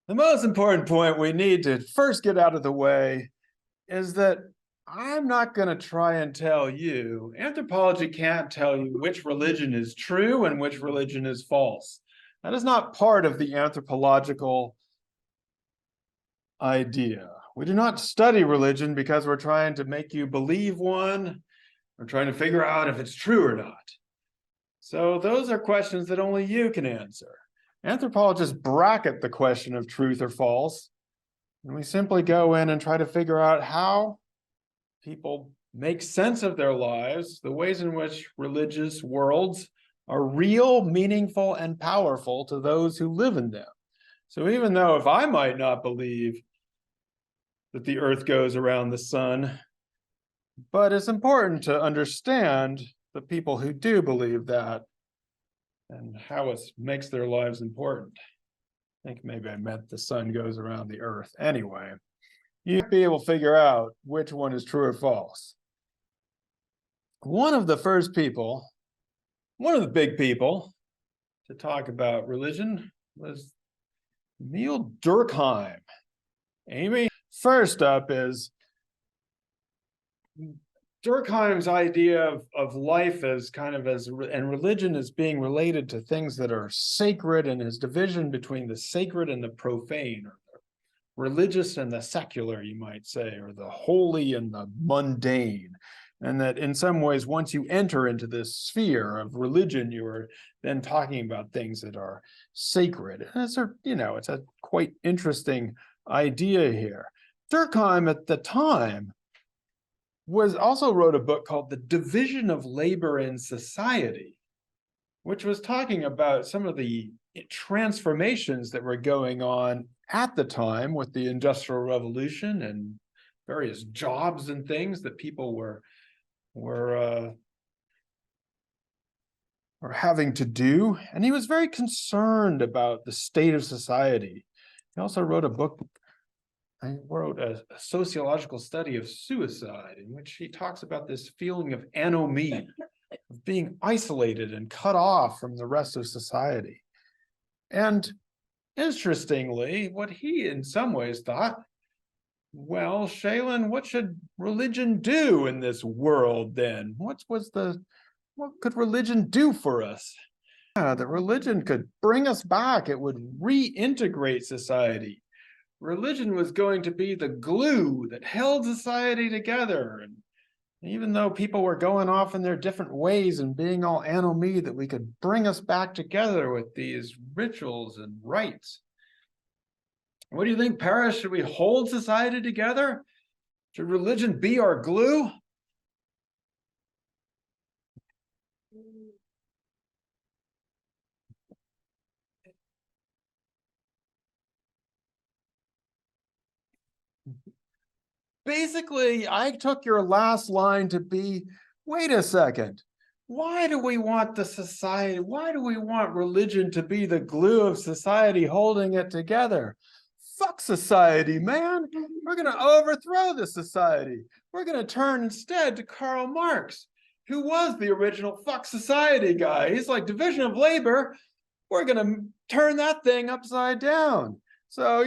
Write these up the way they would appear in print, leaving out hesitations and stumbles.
The most important point we need to first get out of the way is that I'm not going to try and tell you. Anthropology can't tell you which religion is true and which religion is false. That is not part of the anthropological idea. We do not study religion because we're trying to make you believe one. We're trying to figure out if it's true or not. So those are questions that only you can answer. Anthropologists bracket the question of truth or false, and we simply go in and try to figure out how people make sense of their lives, the ways in which religious worlds are real, meaningful, and powerful to those who live in them. So even though if I might not believe that the earth goes around the sun, but it's important to understand the people who do believe that and how it makes their lives important. I think maybe I meant the sun goes around the earth. Anyway, you'd be able to figure out which one is true or false. One of the first people, one of the big people to talk about religion was Émile Durkheim. Amy, first up is Durkheim's idea of life as and religion as being related to things that are sacred, and his division between the sacred and the profane, or the religious and the secular, you might say, or the holy and the mundane. And that in some ways, once you enter into this sphere of religion, you are then talking about things that are sacred. And it's a quite interesting idea here. Durkheim at the time also wrote a book called The Division of Labor in Society, which was talking about some of the transformations that were going on at the time with the Industrial Revolution and various jobs and things that people were having to do. And he was very concerned about the state of society. He also wrote a book. I wrote a sociological study of suicide, in which he talks about this feeling of anomie, of being isolated and cut off from the rest of society. And interestingly, what he in some ways thought, well, Shaylin, what should religion do in this world then? What could religion do for us? That religion could bring us back. It would reintegrate society. Religion was going to be the glue that held society together. And even though people were going off in their different ways and being all anomie, that we could bring us back together with these rituals and rites. What do you think, Paris? Should we hold society together? Should religion be our glue? Basically, I took your last line to be, wait a second, why do we want the society? Why do we want religion to be the glue of society holding it together? Fuck society, man. We're going to overthrow the society. We're going to turn instead to Karl Marx, who was the original fuck society guy. He's like, division of labor, we're going to turn that thing upside down. So,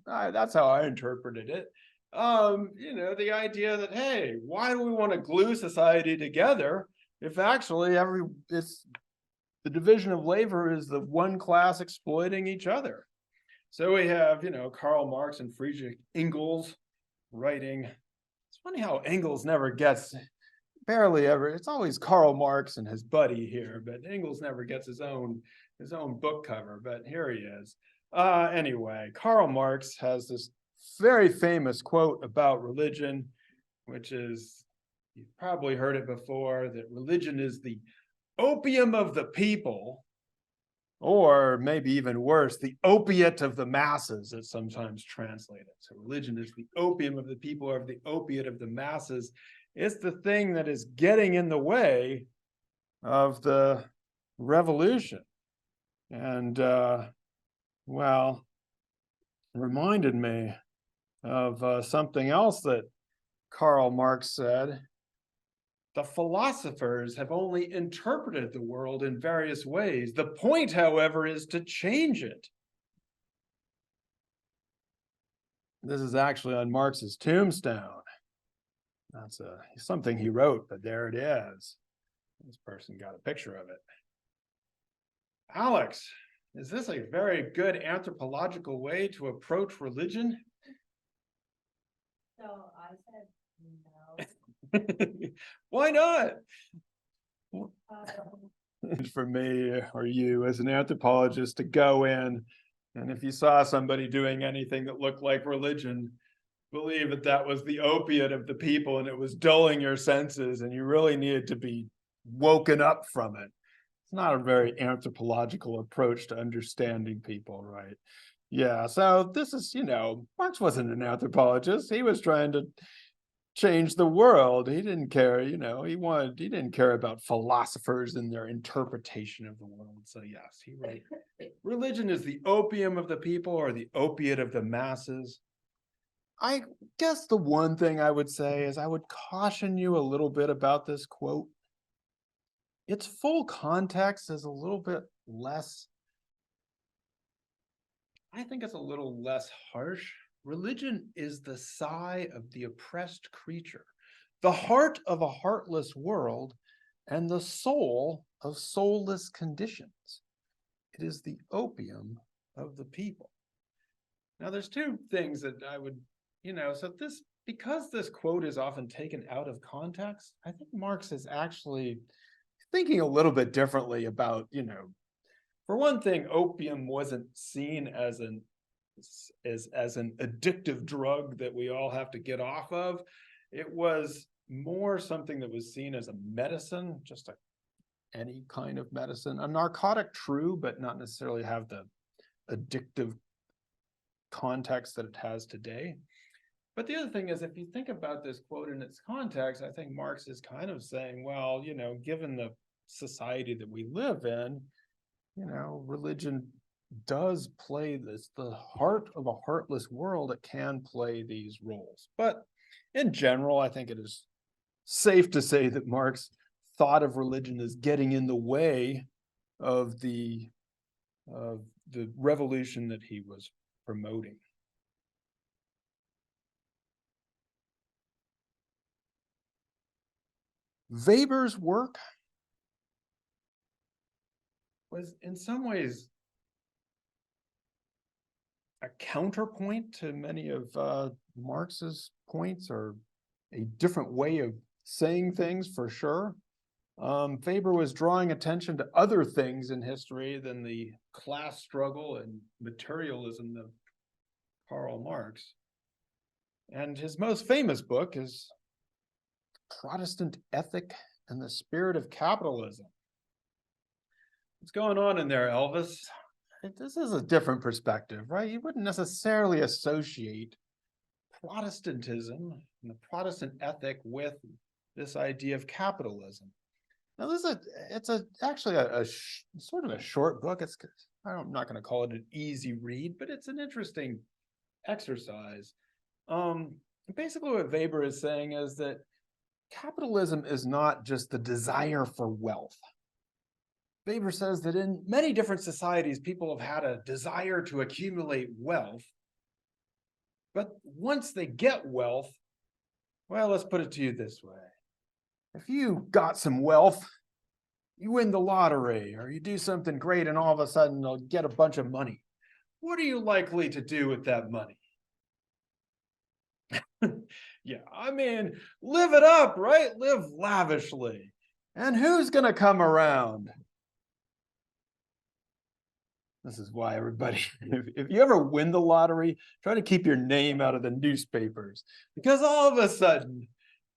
that's how I interpreted it. The idea that, hey, why do we want to glue society together if actually the division of labor is the one class exploiting each other? So we have, Karl Marx and Friedrich Engels writing. It's funny how Engels barely ever, it's always Karl Marx and his buddy here, but Engels never gets his own book cover, but here he is. Anyway, Karl Marx has this very famous quote about religion, which is, you've probably heard it before, that religion is the opium of the people, or maybe even worse, the opiate of the masses, it's sometimes translated. So religion is the opium of the people, or the opiate of the masses. It's the thing that is getting in the way of the revolution. And, well, it reminded me of something else that Karl Marx said. The philosophers have only interpreted the world in various ways. The point, however, is to change it. This is actually on Marx's tombstone. That's something he wrote, but there it is. This person got a picture of it. Alex, is this a very good anthropological way to approach religion? So I said no. Why not? Um, For me or you as an anthropologist to go in, and if you saw somebody doing anything that looked like religion, believe that that was the opiate of the people and it was dulling your senses and you really needed to be woken up from it. It's not a very anthropological approach to understanding people, right? Yeah, so this is, Marx wasn't an anthropologist. He was trying to change the world. He didn't care, he didn't care about philosophers and their interpretation of the world. So yes, he wrote, religion is the opium of the people or the opiate of the masses. I guess the one thing I would say is I would caution you a little bit about this quote. Its full context is a little bit less, I think it's a little less harsh. Religion is the sigh of the oppressed creature, the heart of a heartless world, and the soul of soulless conditions. It is the opium of the people. Now, there's two things that I would, because this quote is often taken out of context, I think Marx is actually thinking a little bit differently about, for one thing, opium wasn't seen as an addictive drug that we all have to get off of. It was more something that was seen as a medicine, just any kind of medicine. A narcotic, true, but not necessarily have the addictive context that it has today. But the other thing is, if you think about this quote in its context, I think Marx is kind of saying, well, given the society that we live in, religion does play the heart of a heartless world. It can play these roles. But in general, I think it is safe to say that Marx thought of religion as getting in the way of the revolution that he was promoting. Weber's work was in some ways a counterpoint to many of Marx's points, or a different way of saying things for sure. Weber was drawing attention to other things in history than the class struggle and materialism of Karl Marx. And his most famous book is Protestant Ethic and the Spirit of Capitalism. What's going on in there, Elvis? This is a different perspective, right? You wouldn't necessarily associate Protestantism and the Protestant ethic with this idea of capitalism. Now, it's actually a sort of a short book. I'm not going to call it an easy read, but it's an interesting exercise. Basically, what Weber is saying is that capitalism is not just the desire for wealth. Weber says that in many different societies, people have had a desire to accumulate wealth. But once they get wealth, well, let's put it to you this way. If you got some wealth, you win the lottery, or you do something great and all of a sudden you'll get a bunch of money. What are you likely to do with that money? Yeah, I mean, live it up, right? Live lavishly. And who's going to come around? This is why everybody, if you ever win the lottery, try to keep your name out of the newspapers, because all of a sudden,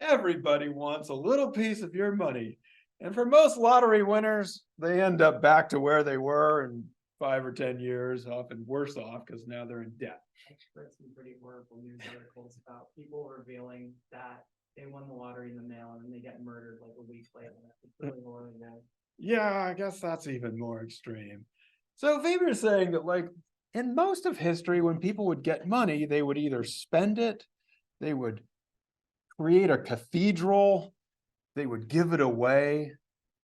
everybody wants a little piece of your money. And for most lottery winners, they end up back to where they were in 5 or 10 years, often worse off because now they're in debt. I've read some pretty horrible news articles about people revealing that they won the lottery in the mail and then they get murdered like a week later. It's really horrible. Yeah, I guess that's even more extreme. So Weber is saying that, like, in most of history, when people would get money, they would either spend it, they would create a cathedral, they would give it away.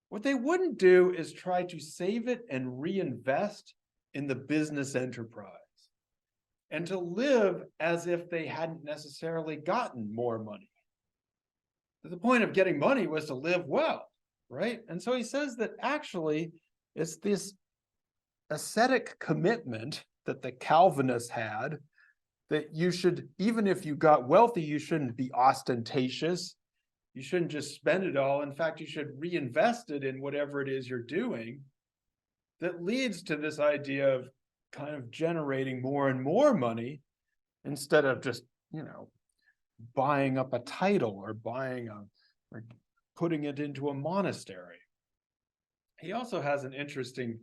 What they wouldn't do is try to save it and reinvest in the business enterprise. and to live as if they hadn't necessarily gotten more money. The point of getting money was to live well, right? And so he says that actually it's this ascetic commitment that the Calvinists had, that you should, even if you got wealthy, you shouldn't be ostentatious. You shouldn't just spend it all. In fact, you should reinvest it in whatever it is you're doing. That leads to this idea of kind of generating more and more money instead of just, buying up a title or or putting it into a monastery. He also has an interesting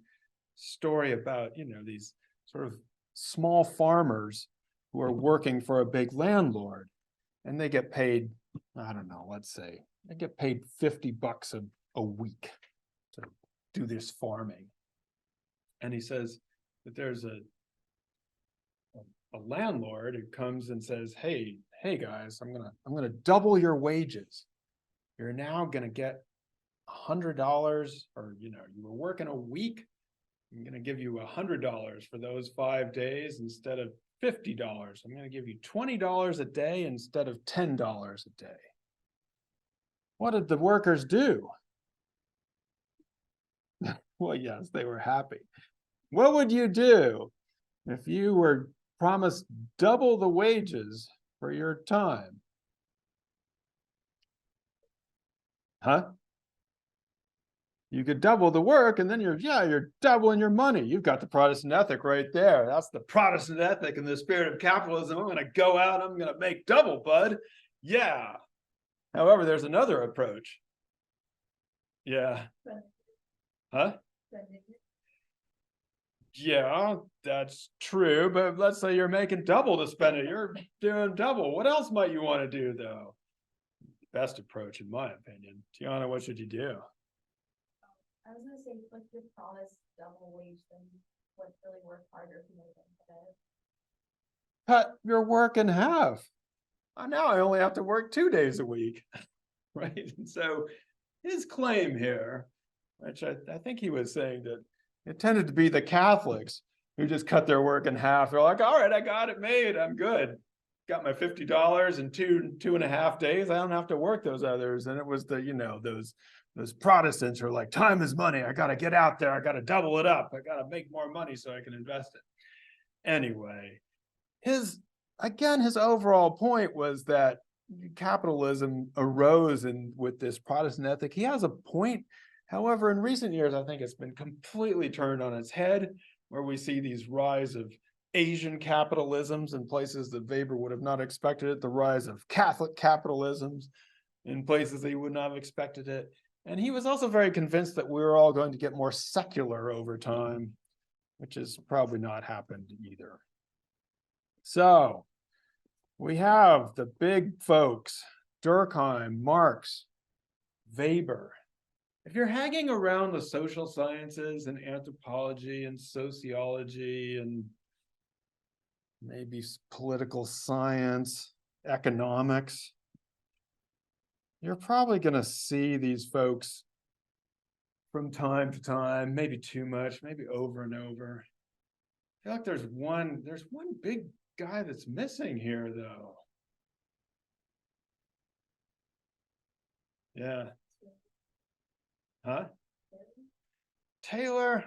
story about, these sort of small farmers who are working for a big landlord, and they get paid, I don't know, let's say they get paid $50 a week to do this farming. And he says that there's a landlord who comes and says, hey guys, I'm gonna double your wages. You're now gonna get $100, or you were working a week. I'm gonna give you $100 for those 5 days instead of $50. I'm gonna give you $20 a day instead of $10 a day. What did the workers do? Well, yes, they were happy. What would you do if you were promised double the wages for your time? Huh? You could double the work, and then you're doubling your money. You've got the Protestant ethic right there. That's the Protestant ethic in the spirit of capitalism. I'm going to go out, I'm going to make double, bud. Yeah. However, there's another approach. Yeah. Huh? Yeah, that's true. But let's say you're making double to spend it. You're doing double. What else might you want to do, though? Best approach, in my opinion. Tiana, what should you do? I was gonna say, like, your promise double wage, then would really work harder if you made it. Cut your work in half. Now I only have to work 2 days a week, right? And so his claim here, which I think he was saying that it tended to be the Catholics who just cut their work in half. They're like, all right, I got it made. I'm good. Got my $50 in 2.5 days. I don't have to work those others. And it was the, those Protestants who are like, time is money. I got to get out there. I got to double it up. I got to make more money so I can invest it. Anyway, his overall point was that capitalism arose with this Protestant ethic. He has a point. However, in recent years, I think it's been completely turned on its head, where we see these rise of Asian capitalisms in places that Weber would have not expected it, the rise of Catholic capitalisms in places that he would not have expected it. And he was also very convinced that we were all going to get more secular over time, which has probably not happened either. So we have the big folks, Durkheim, Marx, Weber. If you're hanging around the social sciences and anthropology and sociology and maybe political science, economics, you're probably going to see these folks from time to time, maybe too much, maybe over and over. I feel like there's one big guy that's missing here, though. Yeah. Huh? Taylor?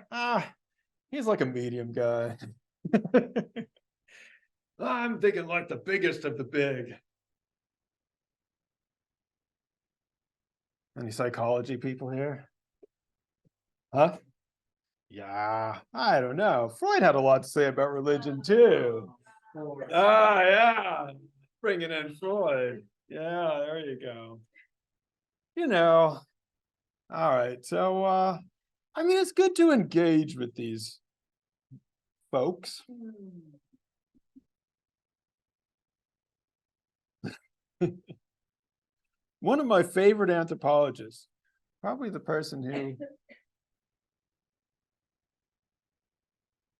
He's like a medium guy. I'm thinking like the biggest of the big. Any psychology people here? Huh? Yeah, I don't know. Freud had a lot to say about religion too. Yeah, bringing in Freud. Yeah, there you go. All right. So, I mean, it's good to engage with these folks. One of my favorite anthropologists, probably the person who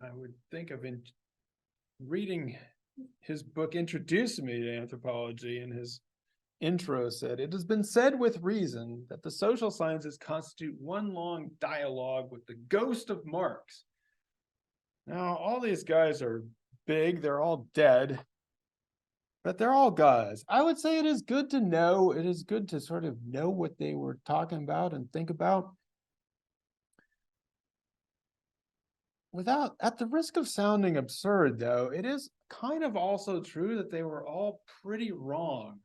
I would think of in reading his book, introduced me to anthropology, and his intro said, "It has been said with reason that the social sciences constitute one long dialogue with the ghost of Marx." Now, all these guys are big, they're all dead, but they're all guys. I would say it is good to know, it is good to sort of know what they were talking about and think about. Without, at the risk of sounding absurd, though, it is kind of also true that they were all pretty wrong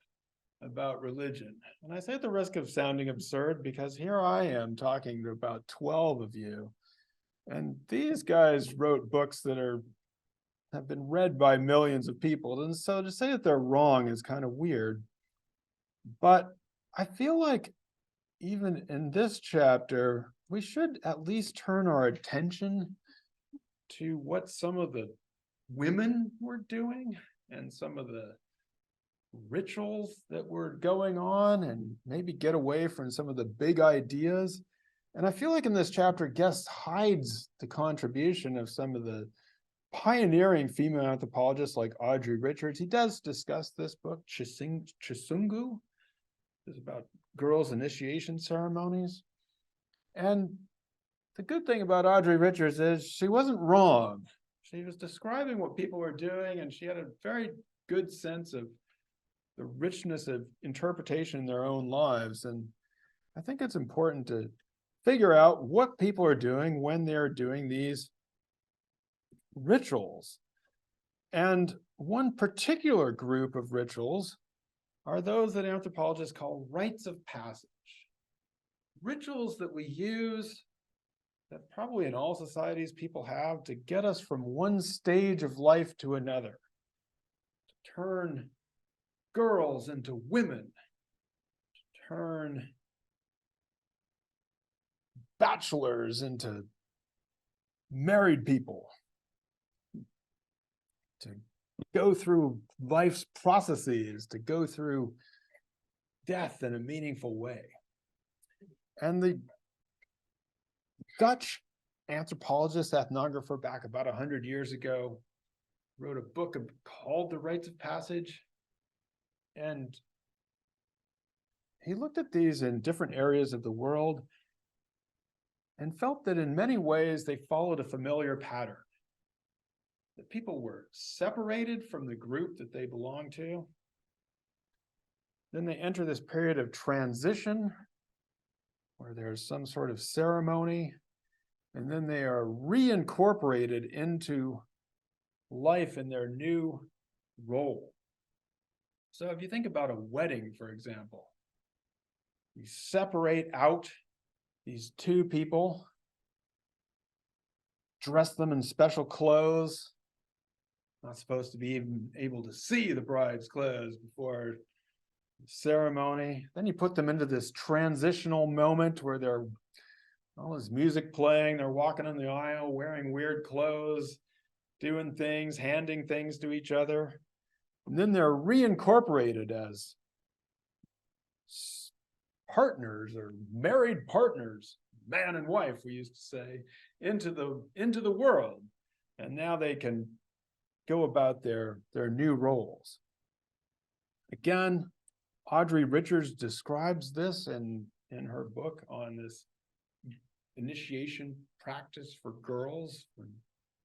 about religion. And I say at the risk of sounding absurd because here I am talking to about 12 of you, and these guys wrote books that have been read by millions of people. And so to say that they're wrong is kind of weird. But I feel like even in this chapter, we should at least turn our attention to what some of the women were doing and some of the rituals that were going on, and maybe get away from some of the big ideas. And I feel like in this chapter, Guest hides the contribution of some of the pioneering female anthropologists like Audrey Richards. He does discuss this book, Chisungu, is about girls' initiation ceremonies. And the good thing about Audrey Richards is she wasn't wrong. She was describing what people were doing, and she had a very good sense of the richness of interpretation in their own lives. And I think it's important to figure out what people are doing when they're doing these rituals. And one particular group of rituals are those that anthropologists call rites of passage. Rituals that we use, that probably in all societies people have, to get us from one stage of life to another, to turn girls into women, to turn bachelors into married people, to go through life's processes, to go through death in a meaningful way. And the Dutch anthropologist, ethnographer back about 100 years ago wrote a book called The Rites of Passage. And he looked at these in different areas of the world and felt that in many ways they followed a familiar pattern. That people were separated from the group that they belonged to. Then they enter this period of transition where there's some sort of ceremony, and then they are reincorporated into life in their new role. So if you think about a wedding, for example, you separate out these two people, dress them in special clothes, not supposed to be even able to see the bride's clothes before the ceremony. Then you put them into this transitional moment where there's all this music playing, they're walking in the aisle, wearing weird clothes, doing things, handing things to each other. And then they're reincorporated as partners or married partners, man and wife, we used to say, into the world. And now they can go about their new roles. Again, Audrey Richards describes this in her book on this initiation practice for girls,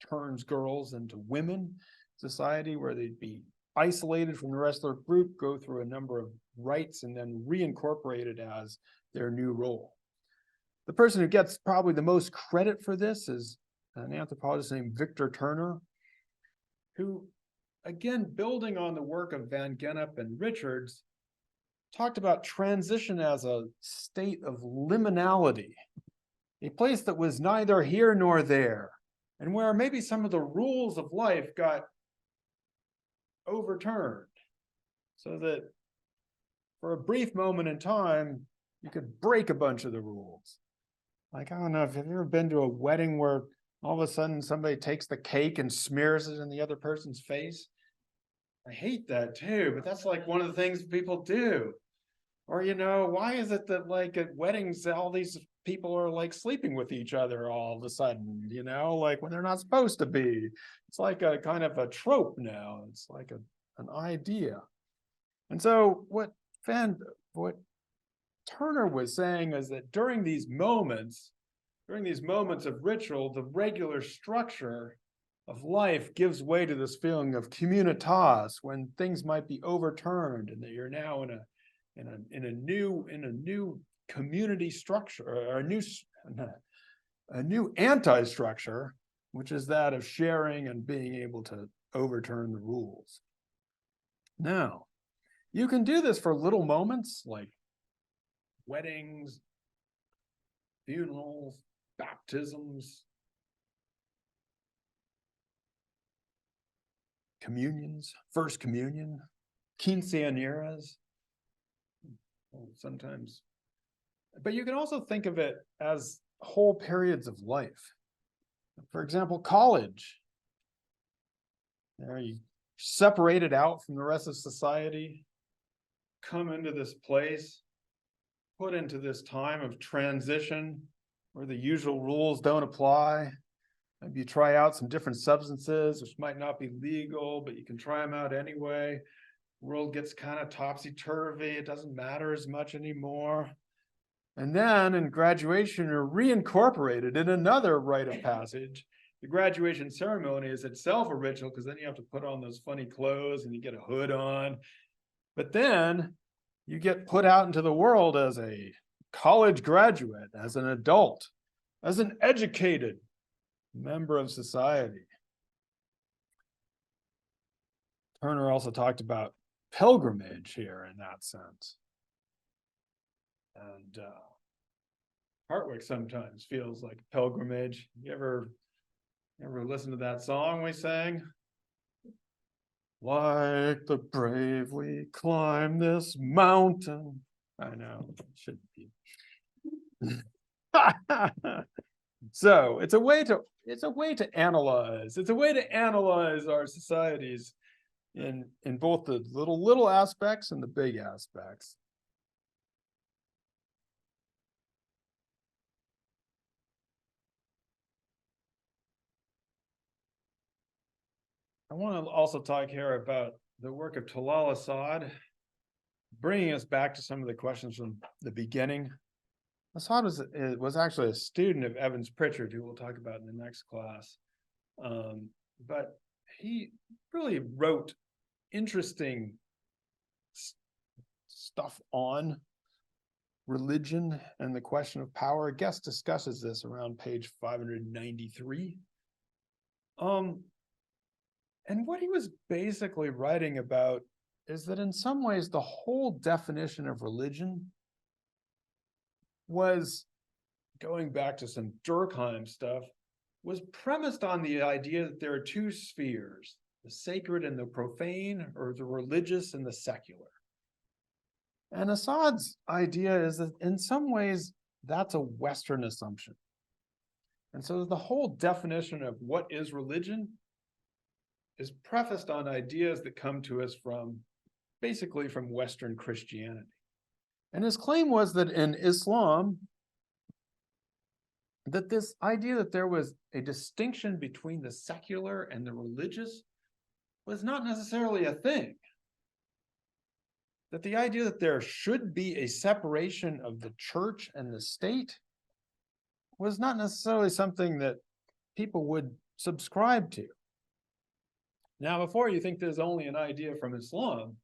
turns girls into women society, where they'd be isolated from the rest of their group, go through a number of rites, and then reincorporated as their new role. The person who gets probably the most credit for this is an anthropologist named Victor Turner, who, again, building on the work of Van Gennep and Richards, talked about transition as a state of liminality, a place that was neither here nor there, and where maybe some of the rules of life got overturned, so that for a brief moment in time, you could break a bunch of the rules. Like, I don't know, if you've ever been to a wedding where all of a sudden somebody takes the cake and smears it in the other person's face. I hate that too, but that's like one of the things people do. Or, you know, why is it that like at weddings, all these people are like sleeping with each other all of a sudden, you know, like when they're not supposed to be? It's like a kind of a trope now. It's like an idea. And so what Turner was saying is that during these moments of ritual, the regular structure of life gives way to this feeling of communitas, when things might be overturned and that you're now in a new community structure, or a new anti-structure, which is that of sharing and being able to overturn the rules. Now, you can do this for little moments like weddings, funerals, baptisms, communions, first communion, quinceañeras, sometimes. But you can also think of it as whole periods of life. For example, college. You separated out from the rest of society, come into this place, put into this time of transition where the usual rules don't apply. Maybe you try out some different substances, which might not be legal, but you can try them out anyway. World gets kind of topsy-turvy. It doesn't matter as much anymore. And then in graduation, you're reincorporated in another rite of passage. The graduation ceremony is itself a ritual, because then you have to put on those funny clothes and you get a hood on. But then you get put out into the world as a college graduate, as an adult, as an educated member of society. Turner also talked about pilgrimage here in that sense. And Hartwick sometimes feels like a pilgrimage. You ever listen to that song we sang? Like the brave we climb this mountain. I know, it shouldn't be. So it's a way to analyze. It's a way to analyze our societies in both the little aspects and the big aspects. I want to also talk here about the work of Talal Asad, bringing us back to some of the questions from the beginning. Asad was actually a student of Evans Pritchard, who we'll talk about in the next class. But he really wrote interesting stuff on religion and the question of power. Guest discusses this around page 593. And what he was basically writing about is that in some ways the whole definition of religion was, going back to some Durkheim stuff, was premised on the idea that there are two spheres, the sacred and the profane, or the religious and the secular. And Assad's idea is that in some ways that's a Western assumption. And so the whole definition of what is religion is prefaced on ideas that come to us basically from Western Christianity. And his claim was that in Islam, that this idea that there was a distinction between the secular and the religious was not necessarily a thing. That the idea that there should be a separation of the church and the state was not necessarily something that people would subscribe to. Now, before you think there's only an idea from Islam,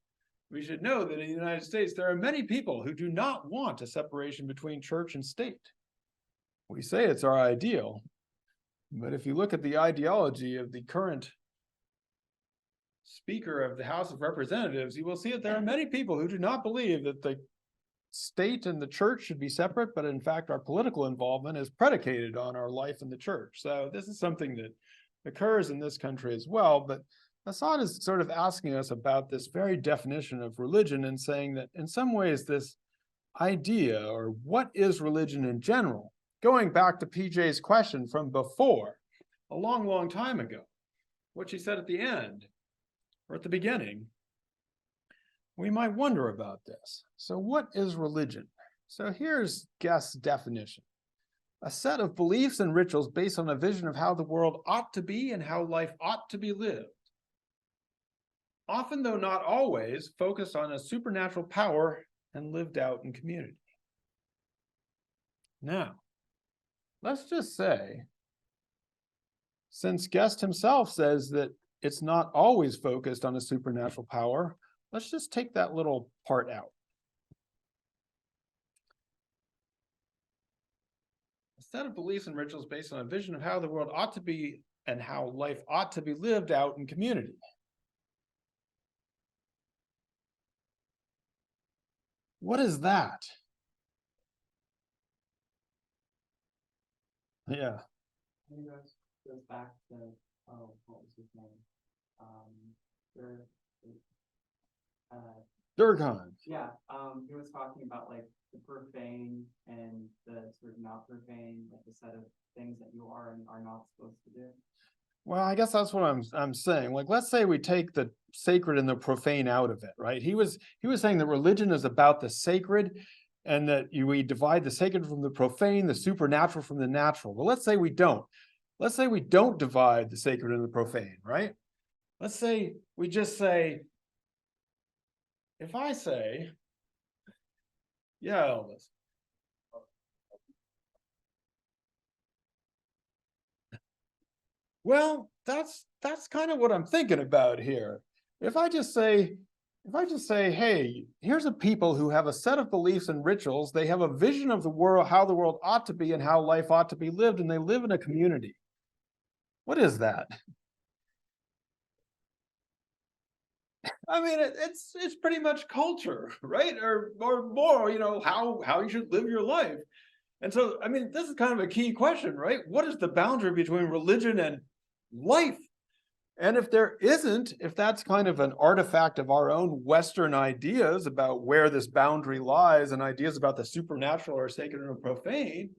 we should know that in the United States, there are many people who do not want a separation between church and state. We say it's our ideal, but if you look at the ideology of the current Speaker of the House of Representatives, you will see that there are many people who do not believe that the state and the church should be separate, but in fact, our political involvement is predicated on our life in the church. So this is something that occurs in this country as well, but Assad is sort of asking us about this very definition of religion and saying that in some ways this idea, or what is religion in general, going back to PJ's question from before, a long, long time ago, what she said at the end, or at the beginning, we might wonder about this. So what is religion? So here's Guest's definition. A set of beliefs and rituals based on a vision of how the world ought to be and how life ought to be lived. Often, though not always, focused on a supernatural power and lived out in community. Now, let's just say since Guest himself says that it's not always focused on a supernatural power, let's just take that little part out. A set of beliefs and rituals based on a vision of how the world ought to be and how life ought to be lived out in community. What is that? Yeah. I think that goes back to, oh, what was his name? Dur- Durkheim. yeah, he was talking about like the profane and the sort of not profane, like the set of things that you are and are not supposed to do. Well, I guess that's what I'm saying. Like, let's say we take the sacred and the profane out of it, right? He was saying that religion is about the sacred, and that we divide the sacred from the profane, the supernatural from the natural. Well, let's say we don't. Let's say we don't divide the sacred and the profane, right? Let's say we just say, if I say, yeah, Elvis. Well, that's kind of what I'm thinking about here. If I just say, hey, here's a people who have a set of beliefs and rituals, they have a vision of the world, how the world ought to be and how life ought to be lived, and they live in a community. What is that? I mean, it's pretty much culture, right? Or more, you know, how you should live your life. And so, I mean, this is kind of a key question, right? What is the boundary between religion and life? And if there isn't, if that's kind of an artifact of our own Western ideas about where this boundary lies and ideas about the supernatural or sacred or profane,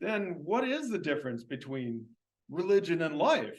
then what is the difference between religion and life?